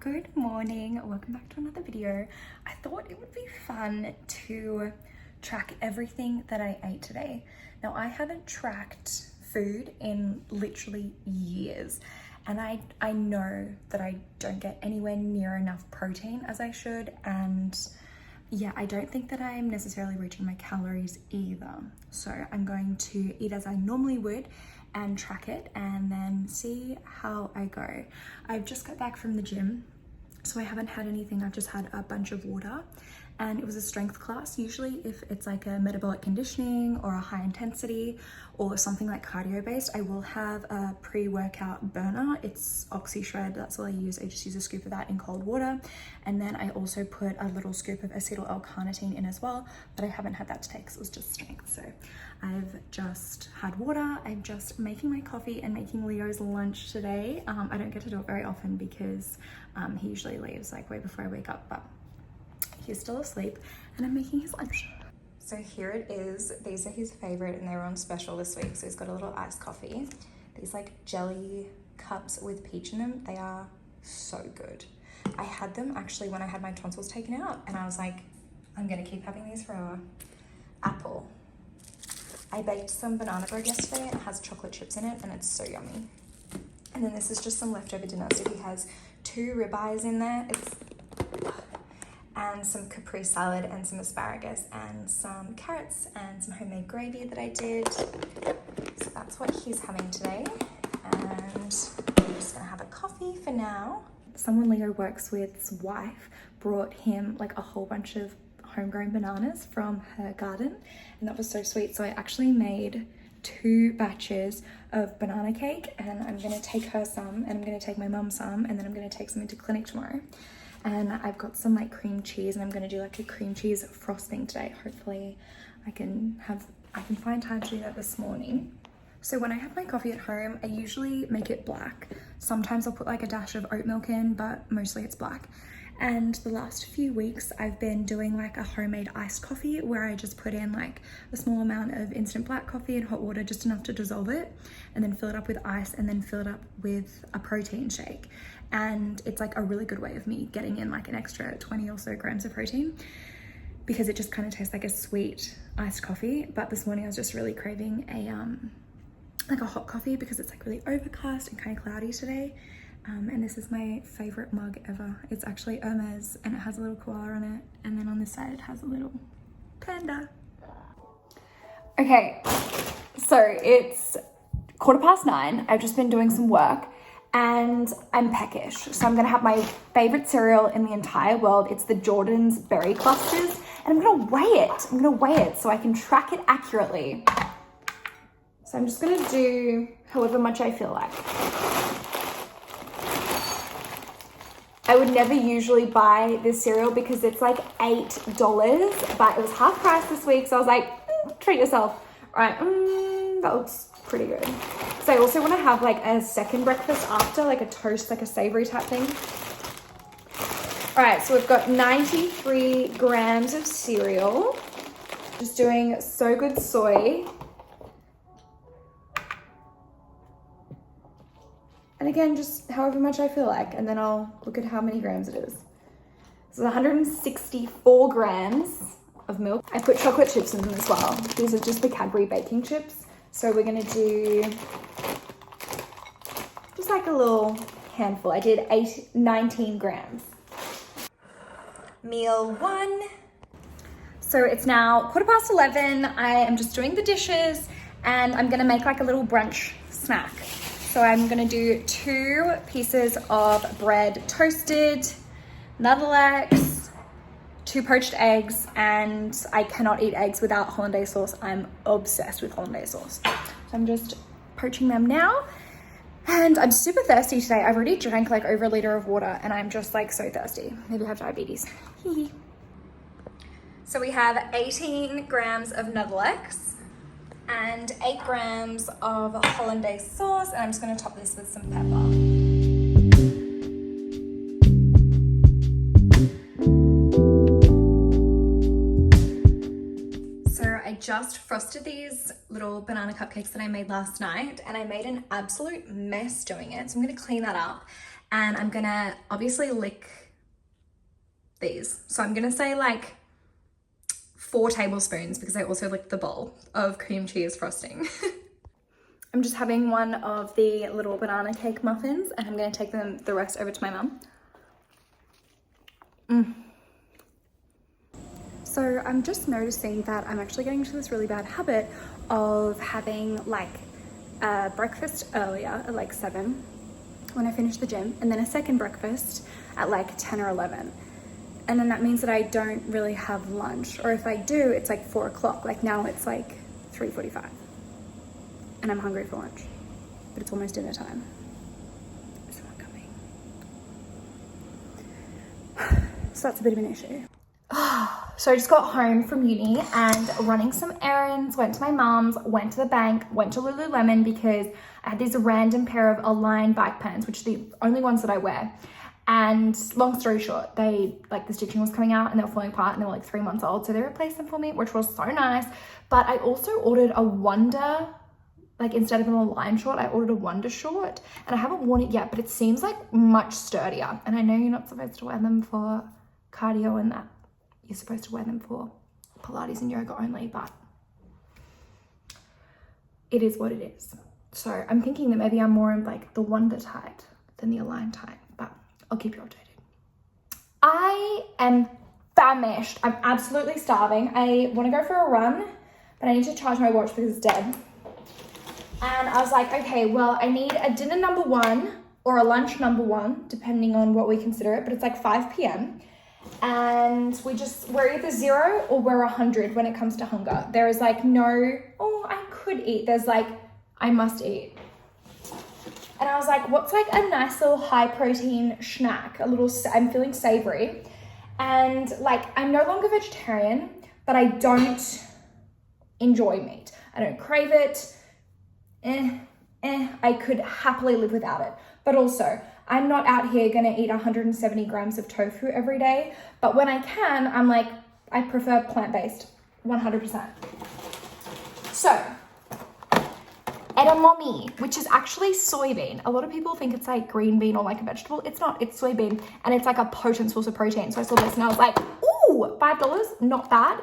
Good morning, welcome back to another video. I thought it would be fun to track everything that I ate today. Now I haven't tracked food in literally years, and I know that I don't get anywhere near enough protein as I should, and yeah, I don't think that I'm necessarily reaching my calories either. So I'm going to eat as I normally would and track it and then see how I go. I've just got back from the gym, so I haven't had anything. I've just had a bunch of water, and it was a strength class. Usually if it's like a metabolic conditioning or a high intensity or something like cardio based, I will have a pre-workout burner. It's Oxy Shred, that's all I use. I just use a scoop of that in cold water, and then I also put a little scoop of acetyl L-carnitine in as well, but I haven't had that today because it was just strength. So I've just had water. I'm just making my coffee and making Leo's lunch today. I don't get to do it very often because he usually leaves like way before I wake up, but he's still asleep and I'm making his lunch. So here it is. These are his favorite and they were on special this week. So he's got a little iced coffee. These like jelly cups with peach in them. They are so good. I had them actually when I had my tonsils taken out, and I was like, I'm gonna keep having these forever. Apple. I baked some banana bread yesterday and it has chocolate chips in it and it's so yummy. And then this is just some leftover dinner. So he has 2 ribeyes in there. And some capri salad and some asparagus and some carrots and some homemade gravy that I did. So that's what he's having today. And I'm just gonna have a coffee for now. Someone Leo works with's wife brought him like a whole bunch of homegrown bananas from her garden, and that was so sweet. So I actually made 2 batches of banana cake, and I'm gonna take her some and I'm gonna take my mum some, and then I'm gonna take some into clinic tomorrow. And I've got some like cream cheese, and I'm gonna do like a cream cheese frosting today. Hopefully I can find time to do that this morning. So when I have my coffee at home, I usually make it black. Sometimes I'll put like a dash of oat milk in, but mostly it's black. And the last few weeks I've been doing like a homemade iced coffee where I just put in like a small amount of instant black coffee and hot water, just enough to dissolve it, and then fill it up with ice, and then fill it up with a protein shake. And it's like a really good way of me getting in like an extra 20 or so grams of protein, because it just kind of tastes like a sweet iced coffee. But this morning I was just really craving a like a hot coffee because it's like really overcast and kind of cloudy today. And this is my favorite mug ever. It's actually Hermes and it has a little koala on it. And then on this side it has a little panda. Okay, so it's 9:15. I've just been doing some work and I'm peckish. So I'm gonna have my favorite cereal in the entire world. It's the Jordan's Berry Clusters, and I'm gonna weigh it. I'm gonna weigh it so I can track it accurately. So I'm just gonna do however much I feel like. I would never usually buy this cereal because it's like $8, but it was half price this week. So I was like, treat yourself. All right, that looks pretty good. So I also want to have like a second breakfast after, like a toast, like a savory type thing. All right, so we've got 93 grams of cereal. Just doing So Good Soy. And again, just however much I feel like, and then I'll look at how many grams it is. So 164 grams of milk. I put chocolate chips in them as well. These are just the Cadbury baking chips. So we're gonna do just like a little handful. I did 19 grams. Meal 1. So it's now 11:15. I am just doing the dishes and I'm gonna make like a little brunch snack. So I'm gonna do 2 pieces of bread toasted, Nuttallix, 2 poached eggs, and I cannot eat eggs without hollandaise sauce. I'm obsessed with hollandaise sauce. So I'm just poaching them now. And I'm super thirsty today. I've already drank like over a liter of water and I'm just like so thirsty. Maybe I have diabetes. So we have 18 grams of Nuttallix and 8 grams of hollandaise sauce, and I'm just gonna top this with some pepper. So I just frosted these little banana cupcakes that I made last night, and I made an absolute mess doing it, so I'm gonna clean that up. and I'm gonna obviously lick these. So I'm gonna say like 4 tablespoons because I also licked the bowl of cream cheese frosting. I'm just having one of the little banana cake muffins and I'm gonna take the rest over to my mum. So I'm just noticing that I'm actually getting into this really bad habit of having like a breakfast earlier at like 7 when I finish the gym, and then a second breakfast at like 10 or 11. And then that means that I don't really have lunch, or if I do, it's like 4 o'clock. Like now it's like 3:45 and I'm hungry for lunch, but it's almost dinner time. Is someone coming? So that's a bit of an issue. So I just got home from uni and running some errands, went to my mum's, went to the bank, went to Lululemon because I had this random pair of Align bike pants, which are the only ones that I wear. And long story short, the stitching was coming out and they were falling apart and they were like 3 months old. So they replaced them for me, which was so nice. But I also ordered a Wonder, like instead of an Align short, I ordered a Wonder short and I haven't worn it yet, but it seems like much sturdier. And I know you're not supposed to wear them for cardio and that. You're supposed to wear them for Pilates and yoga only, but it is what it is. So I'm thinking that maybe I'm more in like the Wonder type than the Align type, but I'll keep you updated. I am famished. I'm absolutely starving. I want to go for a run, but I need to charge my watch because it's dead. And I was like, okay, well, I need a dinner number 1 or a lunch number 1, depending on what we consider it, but it's like 5 p.m. And we're either 0 or we're 100 when it comes to hunger. There is like no, oh, I could eat. There's like, I must eat. And I was like, what's like a nice little high protein snack? I'm feeling savory. And like, I'm no longer vegetarian, but I don't enjoy meat. I don't crave it. I could happily live without it. But also, I'm not out here gonna eat 170 grams of tofu every day, but when I can, I'm like, I prefer plant-based, 100%. So, edamame, which is actually soybean. A lot of people think it's like green bean or like a vegetable. It's not, it's soybean, and it's like a potent source of protein. So I saw this and I was like, ooh, $5, not bad.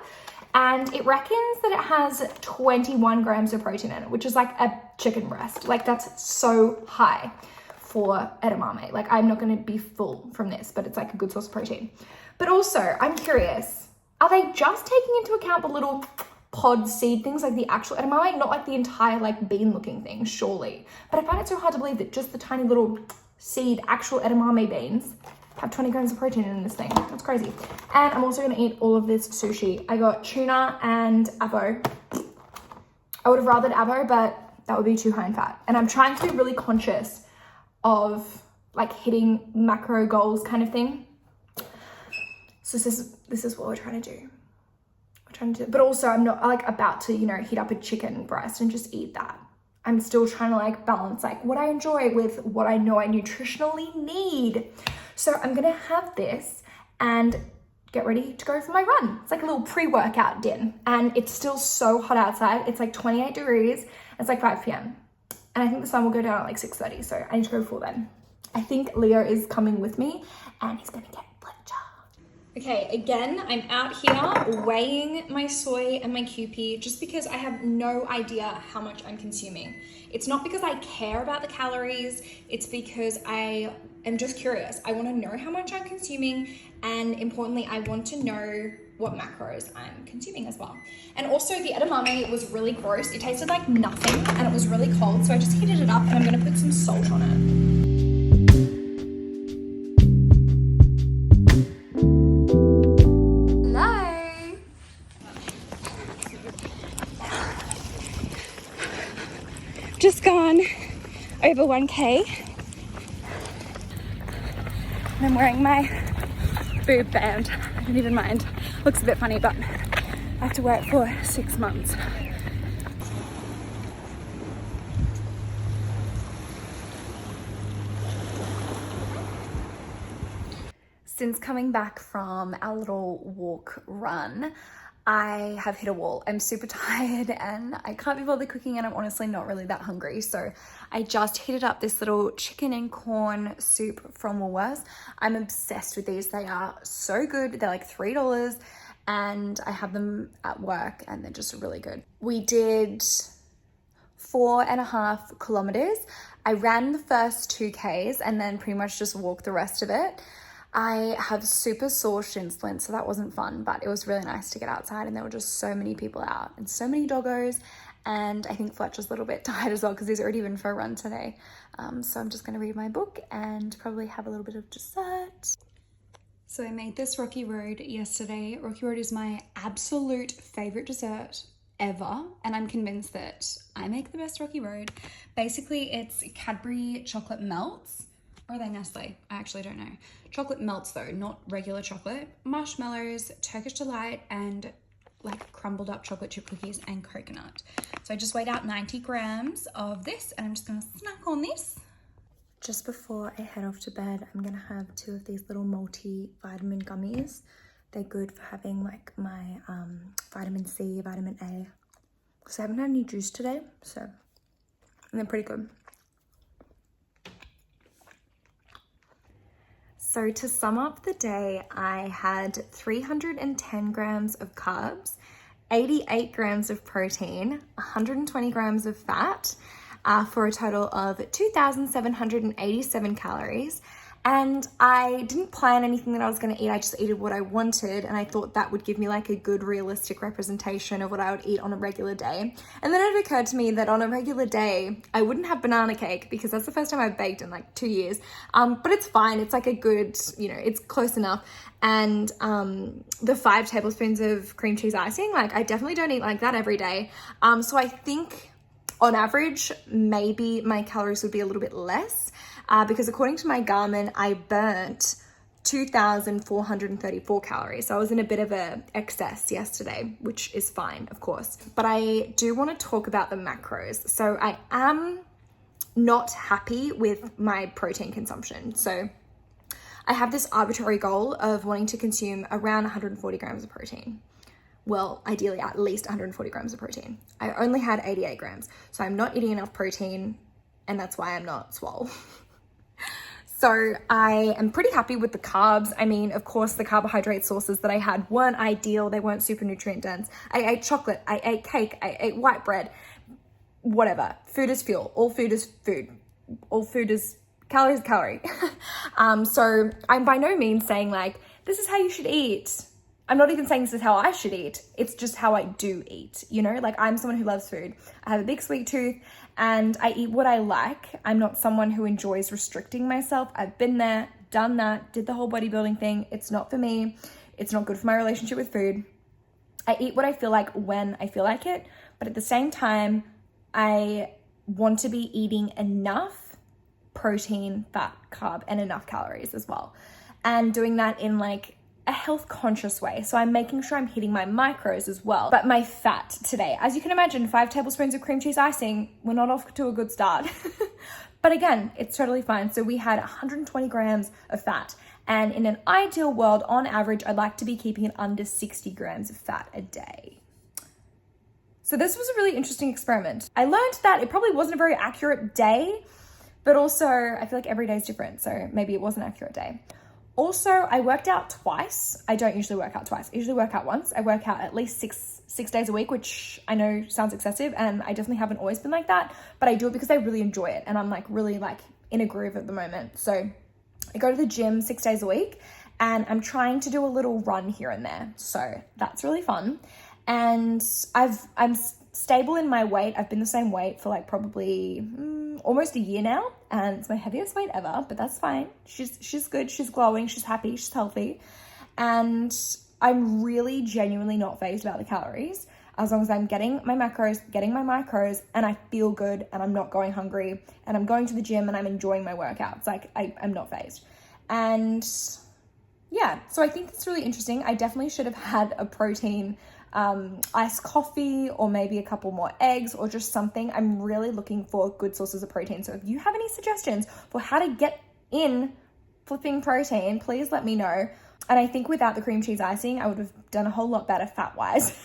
And it reckons that it has 21 grams of protein in it, which is like a chicken breast. Like that's so high for edamame. Like I'm not gonna be full from this, but it's like a good source of protein. But also, I'm curious, are they just taking into account the little pod seed things, like the actual edamame, not like the entire like bean looking thing, surely? But I find it so hard to believe that just the tiny little seed, actual edamame beans have 20 grams of protein in this thing. That's crazy. And I'm also gonna eat all of this sushi. I got tuna and avo. I would have rathered avo, but that would be too high in fat. And I'm trying to be really conscious of like hitting macro goals kind of thing. So this is what we're trying to do. But also I'm not like about to, you know, heat up a chicken breast and just eat that. I'm still trying to like balance like what I enjoy with what I know I nutritionally need. So I'm gonna have this and get ready to go for my run. It's like a little pre-workout din, and it's still so hot outside. It's like 28 degrees. It's like 5 p.m. and I think the sun will go down at like 6:30. So I need to go before then. I think Leo is coming with me and he's gonna get pleasure. Okay, again, I'm out here weighing my soy and my QP just because I have no idea how much I'm consuming. It's not because I care about the calories, it's because I am just curious. I want to know how much I'm consuming, and importantly, I want to know what macros I'm consuming as well. And also the edamame was really gross. It tasted like nothing and it was really cold, so I just heated it up and I'm gonna put some salt on it. Just gone over 1K. And I'm wearing my boob band. I don't even mind. Looks a bit funny, but I have to wear it for 6 months. Since coming back from our little walk run, I have hit a wall. I'm super tired and I can't be bothered cooking, and I'm honestly not really that hungry. So I just heated up this little chicken and corn soup from Woolworths. I'm obsessed with these. They are so good. They're like $3 and I have them at work and they're just really good. We did 4.5 kilometers. I ran the first 2Ks and then pretty much just walked the rest of it. I have super sore shin splints, so that wasn't fun, but it was really nice to get outside, and there were just so many people out and so many doggos, and I think Fletcher's a little bit tired as well because he's already been for a run today. So I'm just going to read my book and probably have a little bit of dessert. So I made this Rocky Road yesterday. Rocky Road is my absolute favorite dessert ever, and I'm convinced that I make the best Rocky Road. Basically, it's Cadbury chocolate melts. Or are they Nestle? I actually don't know. Chocolate melts though, not regular chocolate. Marshmallows, Turkish Delight, and like crumbled up chocolate chip cookies and coconut. So I just weighed out 90 grams of this, and I'm just gonna snack on this. Just before I head off to bed, I'm gonna have 2 of these little multi-vitamin gummies. They're good for having like my vitamin C, vitamin A. Because I haven't had any juice today, so, and they're pretty good. So to sum up the day, I had 310 grams of carbs, 88 grams of protein, 120 grams of fat, for a total of 2,787 calories. And I didn't plan anything that I was going to eat. I just ate what I wanted, and I thought that would give me like a good realistic representation of what I would eat on a regular day. And then it occurred to me that on a regular day, I wouldn't have banana cake because that's the first time I've baked in like 2 years. But it's fine. It's like a good, it's close enough. And the 5 tablespoons of cream cheese icing, like I definitely don't eat like that every day. So I think on average, maybe my calories would be a little bit less. Because according to my Garmin, I burnt 2,434 calories. So I was in a bit of a excess yesterday, which is fine, of course. But I do want to talk about the macros. So I am not happy with my protein consumption. So I have this arbitrary goal of wanting to consume around 140 grams of protein. Well, ideally at least 140 grams of protein. I only had 88 grams. So I'm not eating enough protein, and that's why I'm not swole. So I am pretty happy with the carbs. I mean, of course, the carbohydrate sources that I had weren't ideal. They weren't super nutrient dense. I ate chocolate, I ate cake, I ate white bread, whatever. Food is fuel. All food is food. All food is calorie is calorie. So I'm by no means saying like, this is how you should eat. I'm not even saying this is how I should eat. It's just how I do eat, Like I'm someone who loves food. I have a big sweet tooth and I eat what I like. I'm not someone who enjoys restricting myself. I've been there, done that, did the whole bodybuilding thing. It's not for me. It's not good for my relationship with food. I eat what I feel like when I feel like it. But at the same time, I want to be eating enough protein, fat, carb, and enough calories as well. And doing that in like a health conscious way. So I'm making sure I'm hitting my macros as well. But my fat today, as you can imagine, 5 tablespoons of cream cheese icing, we're not off to a good start. But again, it's totally fine. So we had 120 grams of fat. And in an ideal world, on average, I'd like to be keeping it under 60 grams of fat a day. So this was a really interesting experiment. I learned that it probably wasn't a very accurate day, but also I feel like every day is different. So maybe it was an accurate day. Also, I worked out twice. I don't usually work out twice. I usually work out once. I work out at least six days a week, which I know sounds excessive, and I definitely haven't always been like that, but I do it because I really enjoy it, and I'm like really like in a groove at the moment. So I go to the gym 6 days a week, and I'm trying to do a little run here and there. So that's really fun. And I'm stable in my weight. I've been the same weight for like probably almost a year now, and it's my heaviest weight ever, but that's fine. She's good, she's glowing, she's happy, she's healthy, and I'm really genuinely not fazed about the calories as long as I'm getting my micros, and I feel good, and I'm not going hungry, and I'm going to the gym, and I'm enjoying my workouts. Like I'm not fazed. And yeah, so I think it's really interesting. I definitely should have had a protein iced coffee, or maybe a couple more eggs, or just something. I'm really looking for good sources of protein. So if you have any suggestions for how to get in flipping protein, please let me know. And I think without the cream cheese icing, I would have done a whole lot better fat-wise.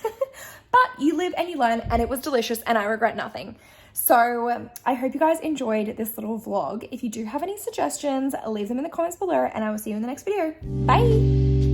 But you live and you learn, and it was delicious, and I regret nothing. So I hope you guys enjoyed this little vlog. If you do have any suggestions, leave them in the comments below, and I will see you in the next video. Bye!